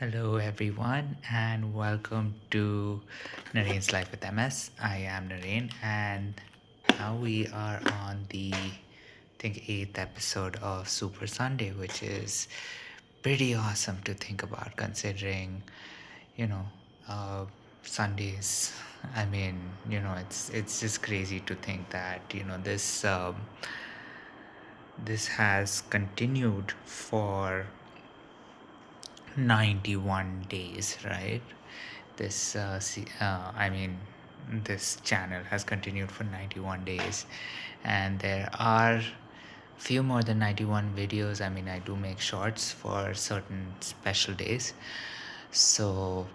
Hello, everyone, and welcome to Nareen's Life with MS. I am Nareen, and now we are on the eighth episode of Super Sunday, which is pretty awesome to think about, considering, you know, uh, Sundays. It's just crazy to think that this has continued for 91 days, right? This channel has continued for 91 days, and there are few more than 91 videos. I do make shorts for certain special days, so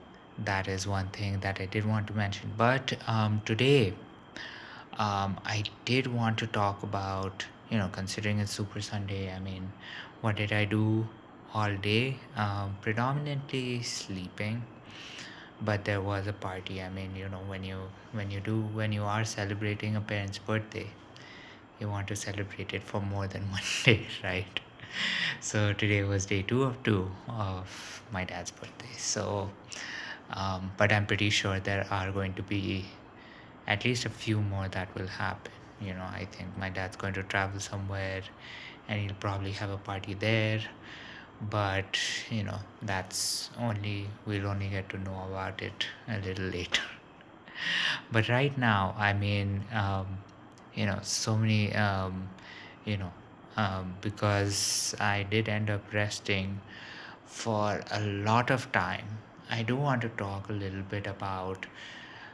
that is one thing that I did want to mention. But today, I did want to talk about, considering it's Super Sunday. What did I do all day? Predominantly sleeping, but there was a party. When you are celebrating a parent's birthday, you want to celebrate it for more than one day, right? So today was day two of my dad's birthday. But I'm pretty sure there are going to be at least a few more that will happen. I think my dad's going to travel somewhere, and he'll probably have a party there. But that's only we'll only get to know about it a little later. But right now, so many because I did end up resting for a lot of time. I do want to talk a little bit about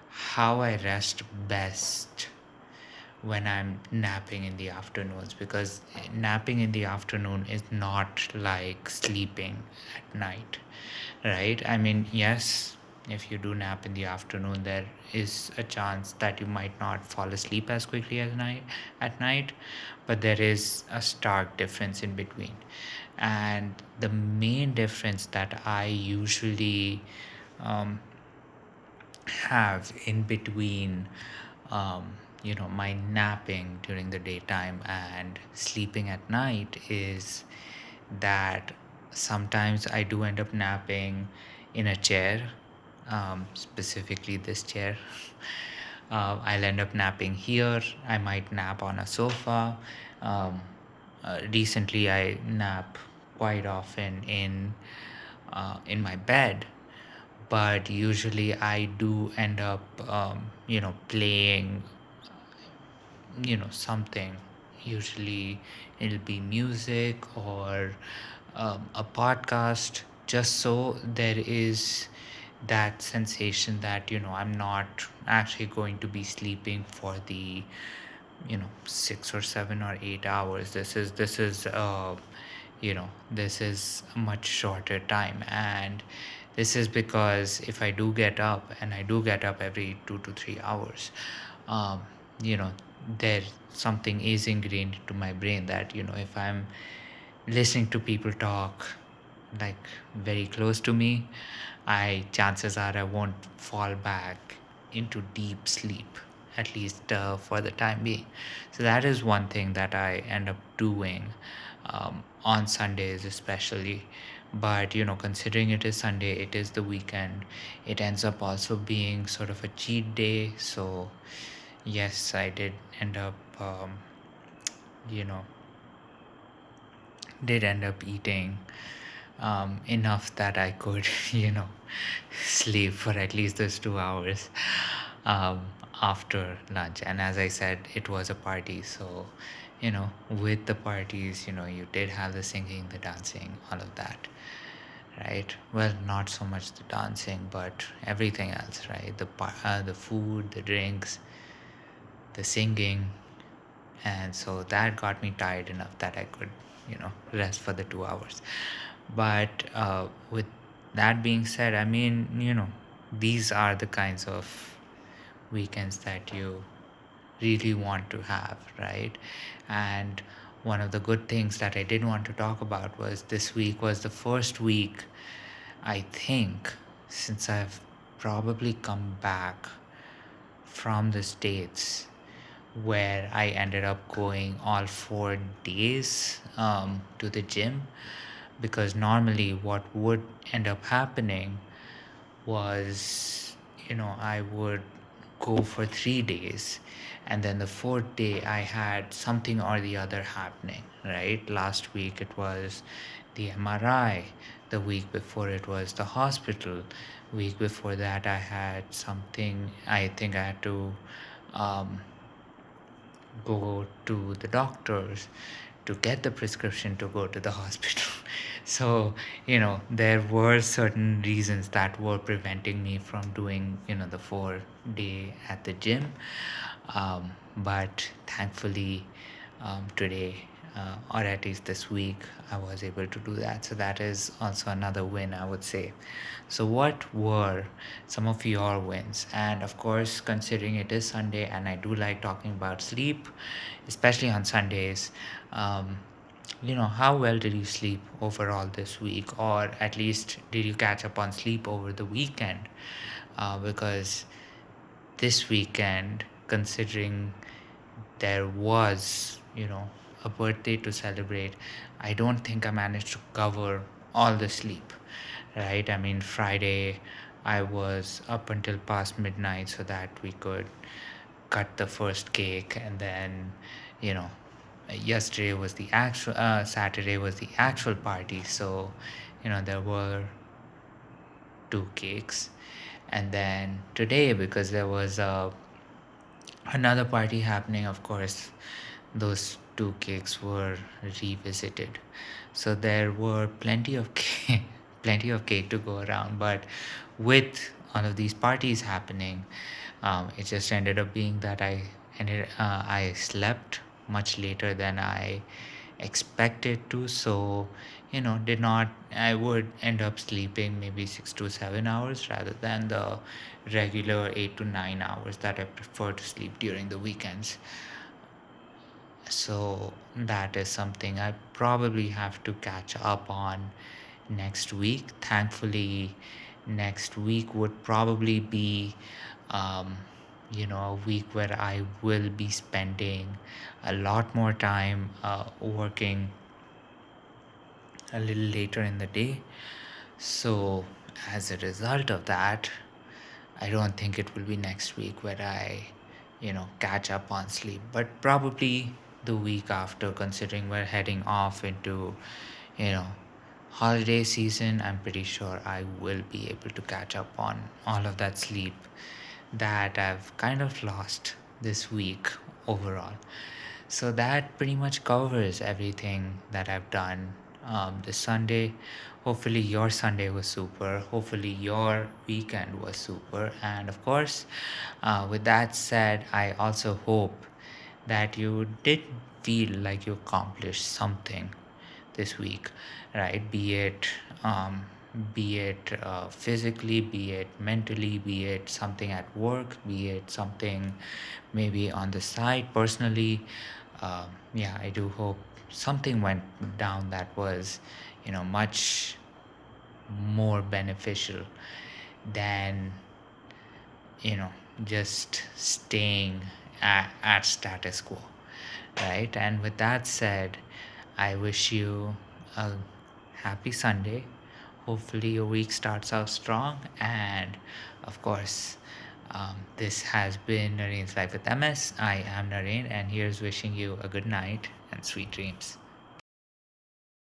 how I rest best when I'm napping in the afternoons, because napping in the afternoon is not like sleeping at night, right? Yes, if you do nap in the afternoon, there is a chance that you might not fall asleep as quickly as at night, but there is a stark difference in between. And the main difference that I usually um, have in between my napping during the daytime and sleeping at night is that sometimes I do end up napping in a chair, specifically this chair. I'll end up napping here. I might nap on a sofa. um, Recently I nap quite often in my bed, but usually I do end up playing something. Usually it'll be music or a podcast, just so there is that sensation that I'm not actually going to be sleeping for the 6 or 7 or 8 hours. This is a much shorter time, and this is because if I do get up, and I do get up every 2 to 3 hours, um, you know there something is ingrained into my brain that if I'm listening to people talk like very close to me, I chances are I won't fall back into deep sleep, at least for the time being. So that is one thing that I end up doing on Sundays especially. But considering it is Sunday, it is the weekend, it ends up also being sort of a cheat day. So yes, I did end up you know eating enough that I could, sleep for at least those 2 hours um, after lunch. And as I said, it was a party. So, with the parties, you did have the singing, the dancing, all of that, right? Well, not so much the dancing, but everything else, right? The food, the drinks, the singing. And so that got me tired enough that I could, rest for the 2 hours. But with that being said, these are the kinds of weekends that you really want to have, right? And one of the good things that I did want to talk about was this week was the first week, I think, since I've probably come back from the States, where I ended up going all 4 days to the gym. because normally what would end up happening was, I would go for 3 days, and then the fourth day I had something or the other happening, right? Last week it was the MRI, the week before it was the hospital, week before that I had something, I think I had to um, go to the doctors to get the prescription to go to the hospital. So, there were certain reasons that were preventing me from doing, the 4 day at the gym. But thankfully, today, or at least this week, I was able to do that. So that is also another win, I would say. So, what were some of your wins? And of course, considering it is Sunday and I do like talking about sleep, especially on Sundays, um, how well did you sleep overall this week? Or at least did you catch up on sleep over the weekend? Because this weekend, considering there was, a birthday to celebrate, I don't think I managed to cover all the sleep, right? I mean, Friday, I was up until past midnight so that we could cut the first cake, and then, you know, yesterday was the actual, Saturday was the actual party, so, there were two cakes. And then today, because there was another party happening, of course, those two cakes were revisited. So there were plenty of cake, plenty of cake to go around. But with all of these parties happening, it just ended up being that I slept much later than I expected to. So, did not, I would end up sleeping maybe 6 to 7 hours rather than the regular 8 to 9 hours that I prefer to sleep during the weekends. So that is something I probably have to catch up on next week. Thankfully, next week would probably be, um, a week where I will be spending a lot more time working a little later in the day. So, as a result of that, I don't think it will be next week where I, catch up on sleep, but probably the week after, considering we're heading off into, you know, holiday season. I'm pretty sure I will be able to catch up on all of that sleep that I've kind of lost this week overall. So that pretty much covers everything that I've done this Sunday. Hopefully, your Sunday was super. Hopefully, your weekend was super. And of course, with that said, I also hope that you did feel like you accomplished something this week, right? Um, be it physically, be it mentally, be it something at work, be it something maybe on the side personally. Yeah, I do hope something went down that was, much more beneficial than, you know, just staying at status quo, right? And with that said, I wish you a happy Sunday. Hopefully, your week starts out strong. And of course, this has been Nareen's Life with MS. I am Nareen, and here's wishing you a good night and sweet dreams.